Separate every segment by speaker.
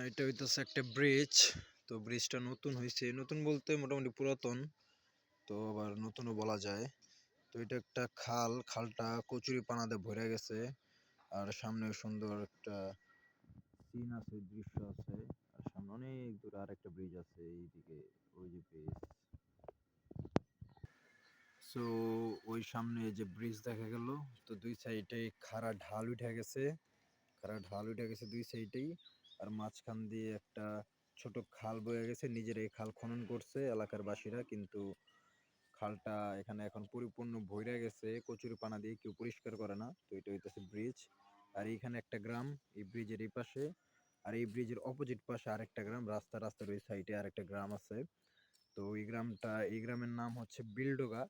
Speaker 1: এটা হইতেছে একটা ব্রিজ। তো ব্রিজটা নতুন হয়েছে, নতুন বলতে মোটামুটি পুরাতন, তো আবার নতুনও বলা যায়। তো এটা একটা খাল, খালটা কচুরি পানাতে ভরে গেছে। আর সামনে সুন্দর একটা সিন আছে, দৃশ্য আছে। আর সামনে অনেক দূরে আর একটা ব্রিজ আছে এইদিকে, ওই যে ব্রিজ। সো ওই সামনে যে ব্রিজ দেখা গেল, তো দুই সাইডে খাড়া ঢাল উঠে গেছে, দুই সাইডেই। আর মাঝখান দিয়ে একটা ছোট খাল বয়ে গেছে, নিজের এই খাল খনন করছে এলাকার বাসীরা, কিন্তু খালটা এখানে এখন পরিপূর্ণ ভইরা গেছে কচুরি পানা দিয়ে, কেউ পরিষ্কার করে না। তো এটা হইতেছে ব্রিজ। আর এইখানে একটা গ্রাম, এই ব্রিজের এই পাশে। আর এই ব্রিজের অপোজিট পাশে আরেকটা গ্রাম, রাস্তার ওই সাইডে আরেকটা গ্রাম আছে। তো এই গ্রামের নাম হচ্ছে বিলডোগা।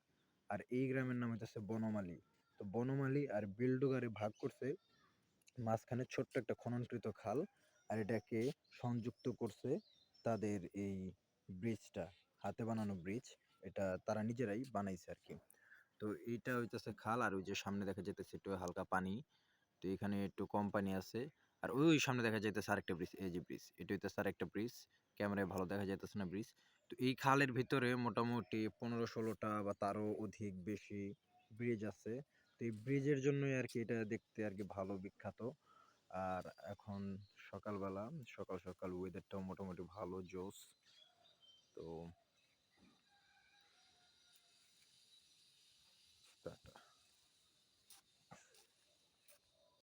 Speaker 1: আর এই গ্রামের নাম হইতেছে বনমালী। তো বনমালী আর বিলডোগারে ভাগ করছে মাঝখানে ছোট্ট একটা খননকৃত খাল। আর এটাকে সংযুক্ত করছে তাদের এই ব্রিজটা, হাতে বানানো ব্রিজ। এটা তারা নিজেরাই বানাইছে আর কি। তো এইটা হইতেছে খাল, আর ওই যে সামনে দেখা যাইতেছে একটু হালকা পানি। তো এখানে একটু কম পানি আছে। আর ওই সামনে দেখা যাইতেছে আরেকটা ব্রিজ, এই যে ব্রিজ, এটা হইতেছে আরেকটা ব্রিজ। ক্যামেরায় ভালো দেখা যাইতেছে না ব্রিজ। তো এই খালের ভিতরে মোটামুটি 15-16টা বা তারও অধিক বেশি ব্রিজ আছে। তো এই ব্রিজের জন্যই আর কি এটা দেখতে আর কি ভালো, বিখ্যাত। আর এখন সকালবেলা, সকাল সকাল ওয়েদারটাও মোটামুটি ভালো, জোস। তো